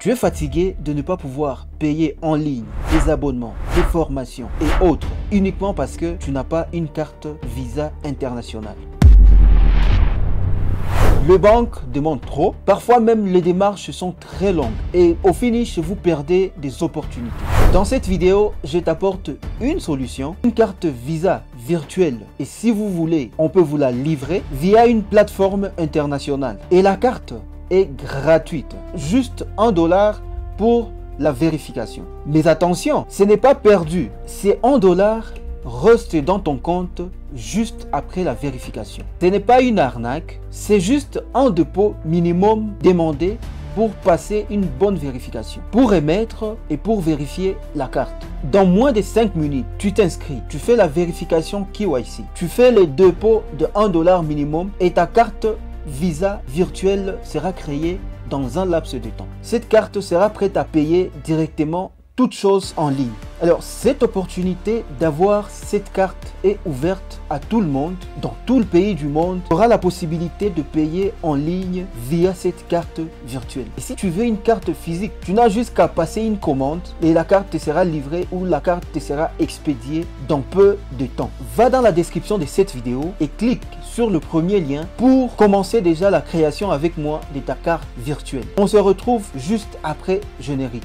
Tu es fatigué de ne pas pouvoir payer en ligne des abonnements, des formations et autres uniquement parce que tu n'as pas une carte Visa internationale. Les banques demandent trop, parfois même les démarches sont très longues et au finish vous perdez des opportunités. Dans cette vidéo, je t'apporte une solution, une carte Visa virtuelle et si vous voulez, on peut vous la livrer via une plateforme internationale. Et la carte est gratuite, juste $1 pour la vérification. Mais attention, ce n'est pas perdu, c'est $1 reste dans ton compte juste après la vérification. Ce n'est pas une arnaque, c'est juste un dépôt minimum demandé pour passer une bonne vérification, pour émettre et pour vérifier la carte. Dans moins de 5 minutes, tu t'inscris, tu fais la vérification KYC, tu fais les dépôts de $1 minimum et ta carte Visa virtuelle sera créée dans un laps de temps. Cette carte sera prête à payer directement toutes choses en ligne. Alors cette opportunité d'avoir cette carte est ouverte à tout le monde, dans tout le pays du monde. Tu auras la possibilité de payer en ligne via cette carte virtuelle. Et si tu veux une carte physique, tu n'as juste qu'à passer une commande et la carte te sera livrée ou la carte te sera expédiée dans peu de temps. Va dans la description de cette vidéo et clique sur le premier lien pour commencer déjà la création avec moi de ta carte virtuelle. On se retrouve juste après générique.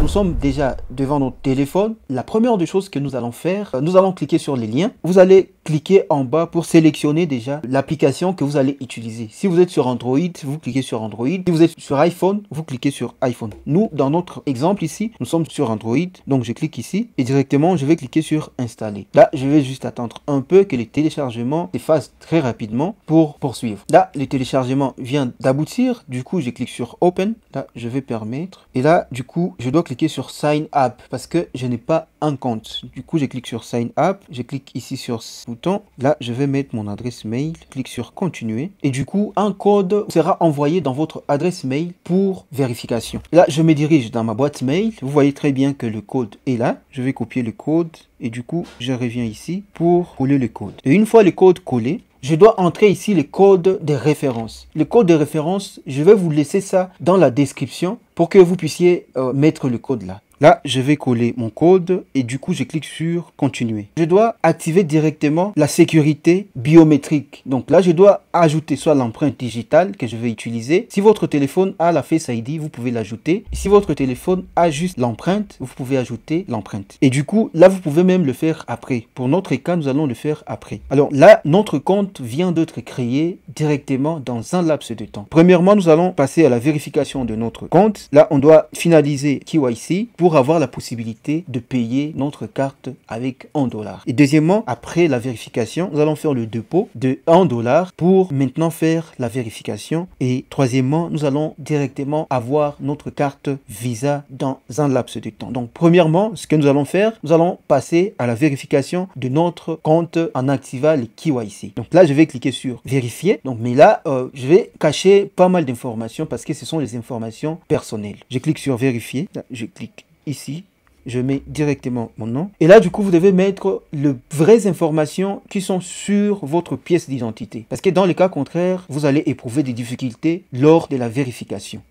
Nous sommes déjà devant notre téléphone. La première des choses que nous allons faire, nous allons cliquer sur les liens. Vous allez cliquer en bas pour sélectionner déjà l'application que vous allez utiliser. Si vous êtes sur Android, vous cliquez sur Android. Si vous êtes sur iPhone, vous cliquez sur iPhone. Nous, dans notre exemple ici, nous sommes sur Android. Donc, je clique ici et directement, je vais cliquer sur Installer. Là, je vais juste attendre un peu que les téléchargements se fassent très rapidement pour poursuivre. Là, le téléchargement vient d'aboutir. Du coup, je clique sur Open. Là, je vais permettre. Et là, du coup, je dois cliquer sur Sign Up parce que je n'ai pas un compte. Du coup, je clique sur Sign Up. Je clique ici sur ce bouton. Là, je vais mettre mon adresse mail. Je clique sur Continuer. Et du coup, un code sera envoyé dans votre adresse mail pour vérification. Là, je me dirige dans ma boîte mail. Vous voyez très bien que le code est là. Je vais copier le code. Et du coup, je reviens ici pour coller le code. Et une fois le code collé, je dois entrer ici le code de référence. Le code de référence, je vais vous laisser ça dans la description pour que vous puissiez mettre le code là. Là, je vais coller mon code et du coup, je clique sur Continuer. Je dois activer directement la sécurité biométrique. Donc là, je dois ajouter soit l'empreinte digitale que je vais utiliser. Si votre téléphone a la Face ID, vous pouvez l'ajouter. Si votre téléphone a juste l'empreinte, vous pouvez ajouter l'empreinte. Et du coup, là, vous pouvez même le faire après. Pour notre cas, nous allons le faire après. Alors là, notre compte vient d'être créé directement dans un laps de temps. Premièrement, nous allons passer à la vérification de notre compte. Là, on doit finaliser KYC pour avoir la possibilité de payer notre carte avec $1. Et deuxièmement, après la vérification, nous allons faire le dépôt de $1 pour maintenant faire la vérification. Et troisièmement, nous allons directement avoir notre carte Visa dans un laps de temps. Donc, premièrement, ce que nous allons faire, nous allons passer à la vérification de notre compte en activant les KYC. Donc là, je vais cliquer sur vérifier. Donc, mais là, je vais cacher pas mal d'informations parce que ce sont les informations personnelles. Je clique sur vérifier. Là, je clique ici, je mets directement mon nom. Et là, du coup, vous devez mettre les vraies informations qui sont sur votre pièce d'identité. Parce que dans le cas contraire, vous allez éprouver des difficultés lors de la vérification.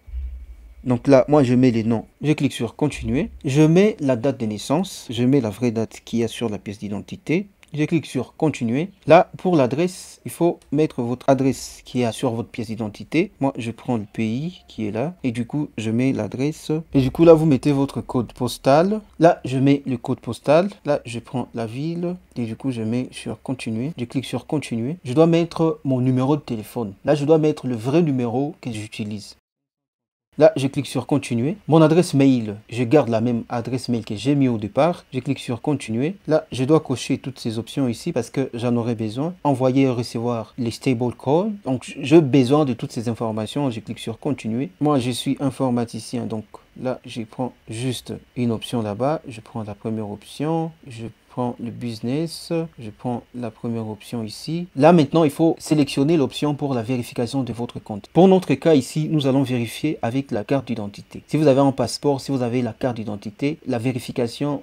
Donc là, moi, je mets les noms. Je clique sur Continuer. Je mets la date de naissance. Je mets la vraie date qu'il y a sur la pièce d'identité. Je clique sur Continuer. Là, pour l'adresse, il faut mettre votre adresse qui est sur votre pièce d'identité. Moi, je prends le pays qui est là. Et du coup, je mets l'adresse. Et du coup, là, vous mettez votre code postal. Là, je mets le code postal. Là, je prends la ville. Et du coup, je mets sur Continuer. Je clique sur Continuer. Je dois mettre mon numéro de téléphone. Là, je dois mettre le vrai numéro que j'utilise. Là, je clique sur Continuer. Mon adresse mail, je garde la même adresse mail que j'ai mis au départ. Je clique sur Continuer. Là, je dois cocher toutes ces options ici parce que j'en aurai besoin. Envoyer et recevoir les stable calls. Donc, j'ai besoin de toutes ces informations. Je clique sur Continuer. Moi, je suis informaticien. Donc, là, je prends juste une option là-bas. Je prends la première option. Je prends le business, je prends la première option ici. Là maintenant, il faut sélectionner l'option pour la vérification de votre compte. Pour notre cas ici, nous allons vérifier avec la carte d'identité. Si vous avez un passeport, si vous avez la carte d'identité, la vérification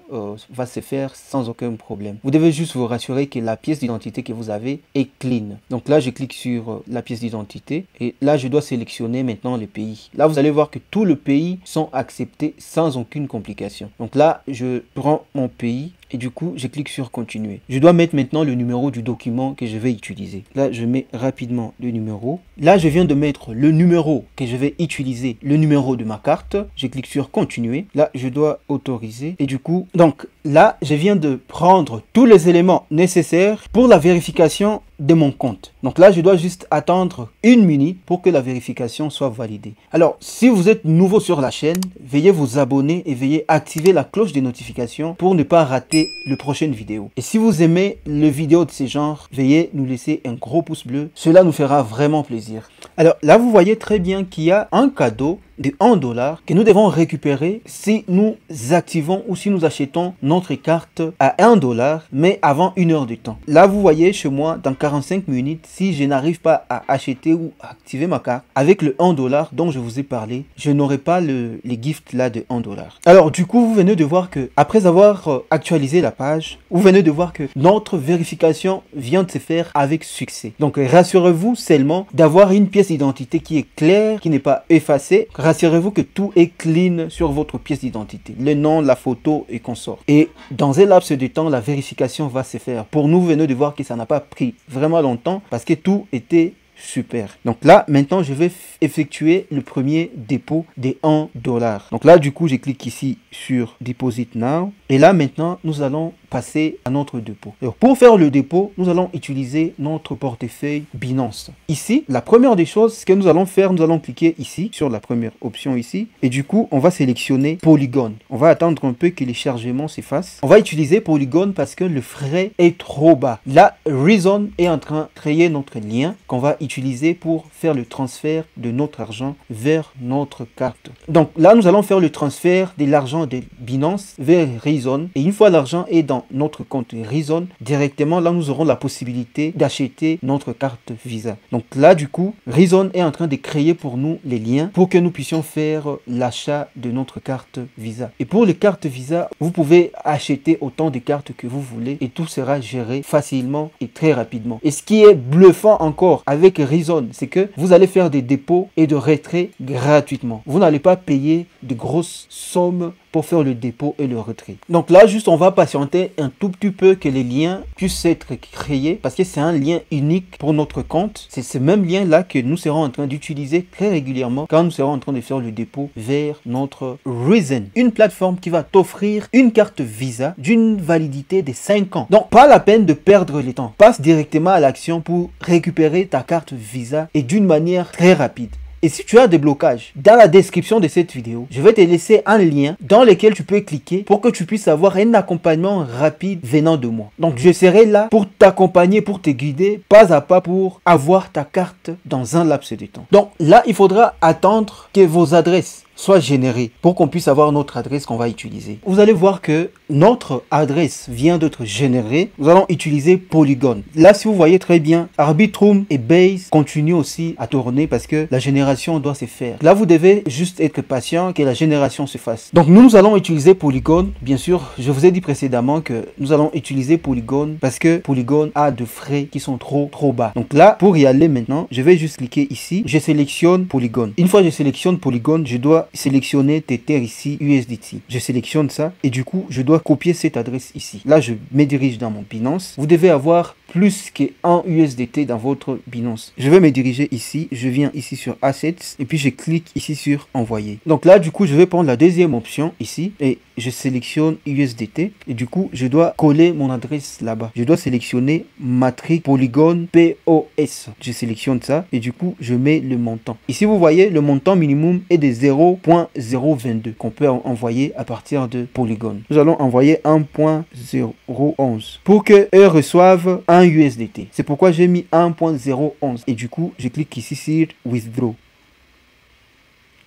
va se faire sans aucun problème. Vous devez juste vous rassurer que la pièce d'identité que vous avez est clean. Donc là, je clique sur la pièce d'identité et là, je dois sélectionner maintenant les pays. Là, vous allez voir que tous les pays sont acceptés sans aucune complication. Donc là, je prends mon pays et du coup, je clique sur continuer. Je dois mettre maintenant le numéro du document que je vais utiliser. Là, je mets rapidement le numéro. Là, je viens de mettre le numéro que je vais utiliser, le numéro de ma carte. Je clique sur continuer. Là, je dois autoriser. Et du coup, donc là, je viens de prendre tous les éléments nécessaires pour la vérification de mon compte. Donc là, je dois juste attendre 1 minute pour que la vérification soit validée. Alors, si vous êtes nouveau sur la chaîne, veuillez vous abonner et veuillez activer la cloche des notifications pour ne pas rater le prochaine vidéo. Et si vous aimez les vidéos de ce genre, veuillez nous laisser un gros pouce bleu. Cela nous fera vraiment plaisir. Alors là, vous voyez très bien qu'il y a un cadeau de 1 dollar que nous devons récupérer si nous activons ou si nous achetons notre carte à 1 dollar, mais avant 1 heure de temps. Là, vous voyez chez moi, dans 45 minutes, si je n'arrive pas à acheter ou à activer ma carte avec le 1 dollar dont je vous ai parlé, je n'aurai pas les gifts là de 1 dollar. Alors du coup, vous venez de voir que après avoir actualisé la page, vous venez de voir que notre vérification vient de se faire avec succès. Donc rassurez-vous seulement d'avoir une pièce d'identité qui est claire, qui n'est pas effacée. Rassurez-vous que tout est clean sur votre pièce d'identité, le nom, la photo et consort. Et dans un laps de temps, la vérification va se faire. Pour nous, vous venez de voir que ça n'a pas pris vraiment longtemps parce que tout était super. Donc là, maintenant, je vais effectuer le premier dépôt des 1 dollar. Donc là, du coup, je clique ici sur Deposit Now. Et là, maintenant, nous allons passer à notre dépôt. Alors, pour faire le dépôt, nous allons utiliser notre portefeuille Binance. Ici, la première des choses que nous allons faire, nous allons cliquer ici sur la première option ici. Et du coup, on va sélectionner Polygon. On va attendre un peu que les chargements s'effacent. On va utiliser Polygon parce que le frais est trop bas. Là, Reason est en train de créer notre lien qu'on va utiliser pour faire le transfert de notre argent vers notre carte. Donc là, nous allons faire le transfert de l'argent de Binance vers Reason. Et une fois l'argent est dans notre compte Reason, directement là, nous aurons la possibilité d'acheter notre carte Visa. Donc là, du coup, Reason est en train de créer pour nous les liens pour que nous puissions faire l'achat de notre carte Visa. Et pour les cartes Visa, vous pouvez acheter autant de cartes que vous voulez et tout sera géré facilement et très rapidement. Et ce qui est bluffant encore avec Reason, c'est que vous allez faire des dépôts et de retraits gratuitement. Vous n'allez pas payer de grosses sommes pour faire le dépôt et le retrait. Donc là, juste on va patienter un tout petit peu que les liens puissent être créés parce que c'est un lien unique pour notre compte. C'est ce même lien là que nous serons en train d'utiliser très régulièrement quand nous serons en train de faire le dépôt vers notre Reason, une plateforme qui va t'offrir une carte Visa d'une validité de 5 ans. Donc pas la peine de perdre le temps. Passe directement à l'action pour récupérer ta carte Visa et d'une manière très rapide. Et si tu as des blocages, dans la description de cette vidéo, je vais te laisser un lien dans lequel tu peux cliquer pour que tu puisses avoir un accompagnement rapide venant de moi. Donc je serai là pour t'accompagner, pour te guider pas à pas pour avoir ta carte dans un laps de temps. Donc là, il faudra attendre que vos adresses soit générée pour qu'on puisse avoir notre adresse qu'on va utiliser. Vous allez voir que notre adresse vient d'être générée. Nous allons utiliser Polygon. Là, si vous voyez très bien, Arbitrum et Base continuent aussi à tourner parce que la génération doit se faire. Là, vous devez juste être patient que la génération se fasse. Donc, nous allons utiliser Polygon. Bien sûr, je vous ai dit précédemment que nous allons utiliser Polygon parce que Polygon a de frais qui sont trop bas. Donc là, pour y aller maintenant, je vais juste cliquer ici. Je sélectionne Polygon. Une fois que je sélectionne Polygon, je dois sélectionner Tether ici, USDT. Je sélectionne ça et du coup, je dois copier cette adresse ici. Là, je me dirige dans mon Binance. Vous devez avoir plus qu'un USDT dans votre Binance. Je vais me diriger ici. Je viens ici sur Assets et puis je clique ici sur Envoyer. Donc là, du coup, je vais prendre la deuxième option ici et je sélectionne USDT et du coup, je dois coller mon adresse là-bas. Je dois sélectionner Matrix Polygon POS. Je sélectionne ça et du coup, je mets le montant. Ici, vous voyez, le montant minimum est de 0.022 qu'on peut envoyer à partir de Polygon. Nous allons envoyer 1.011 pour que eux reçoivent un USDT. C'est pourquoi j'ai mis 1.011 et du coup, je clique ici sur Withdraw.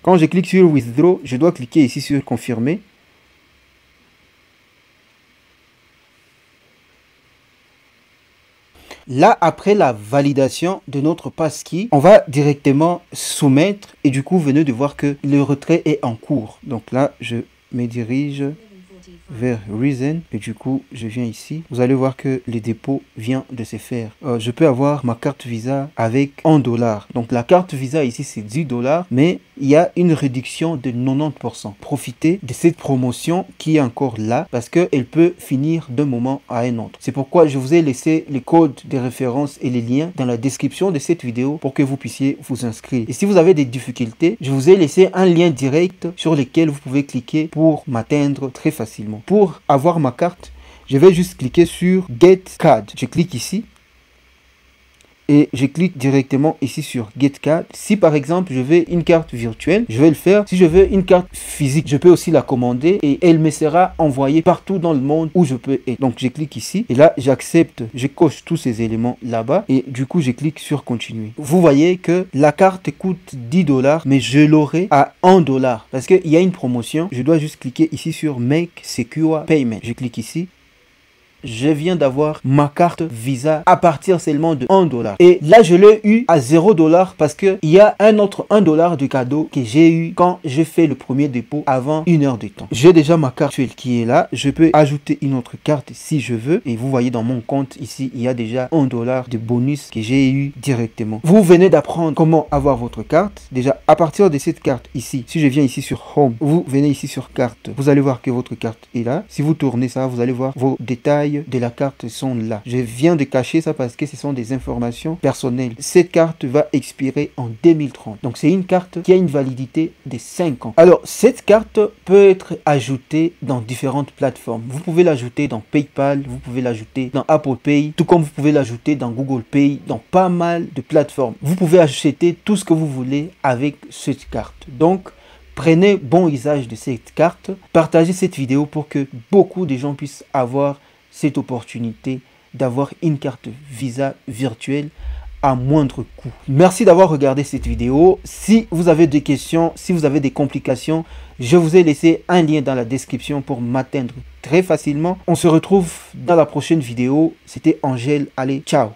Quand je clique sur Withdraw, je dois cliquer ici sur Confirmer. Là, après la validation de notre passkey, on va directement soumettre et du coup, vous venez de voir que le retrait est en cours. Donc là, je me dirige vers Reason et du coup je viens ici. Vous allez voir que le dépôt vient de se faire. Je peux avoir ma carte Visa avec $1. Donc la carte Visa ici c'est $10, mais il y a une réduction de 90%. Profitez de cette promotion qui est encore là parce qu'elle peut finir d'un moment à un autre. C'est pourquoi je vous ai laissé les codes de référence et les liens dans la description de cette vidéo pour que vous puissiez vous inscrire. Et si vous avez des difficultés, je vous ai laissé un lien direct sur lequel vous pouvez cliquer pour m'atteindre très facilement. Pour avoir ma carte, je vais juste cliquer sur Get Card. Je clique ici. Et je clique directement ici sur Get Card. Si par exemple je veux une carte virtuelle, je vais le faire. Si je veux une carte physique, je peux aussi la commander et elle me sera envoyée partout dans le monde où je peux être. Donc je clique ici et là j'accepte, je coche tous ces éléments là-bas et du coup je clique sur continuer. Vous voyez que la carte coûte $10 mais je l'aurai à $1 parce qu'il y a une promotion. Je dois juste cliquer ici sur Make Secure Payment. Je clique ici. Je viens d'avoir ma carte Visa à partir seulement de $1. Et là, je l'ai eu à $0 parce qu'il y a un autre $1 de cadeau que j'ai eu quand j'ai fait le premier dépôt avant 1 heure de temps. J'ai déjà ma carte actuelle qui est là. Je peux ajouter une autre carte si je veux. Et vous voyez dans mon compte ici, il y a déjà $1 de bonus que j'ai eu directement. Vous venez d'apprendre comment avoir votre carte. Déjà, à partir de cette carte ici, si je viens ici sur Home, vous venez ici sur Carte. Vous allez voir que votre carte est là. Si vous tournez ça, vous allez voir vos détails de la carte sont là. Je viens de cacher ça parce que ce sont des informations personnelles. Cette carte va expirer en 2030. Donc c'est une carte qui a une validité de 5 ans. Alors cette carte peut être ajoutée dans différentes plateformes. Vous pouvez l'ajouter dans PayPal, vous pouvez l'ajouter dans Apple Pay, tout comme vous pouvez l'ajouter dans Google Pay, dans pas mal de plateformes. Vous pouvez acheter tout ce que vous voulez avec cette carte. Donc prenez bon usage de cette carte. Partagez cette vidéo pour que beaucoup de gens puissent avoir cette opportunité d'avoir une carte Visa virtuelle à moindre coût. Merci d'avoir regardé cette vidéo. Si vous avez des questions, si vous avez des complications, je vous ai laissé un lien dans la description pour m'atteindre très facilement. On se retrouve dans la prochaine vidéo. C'était Angèle. Allez, ciao!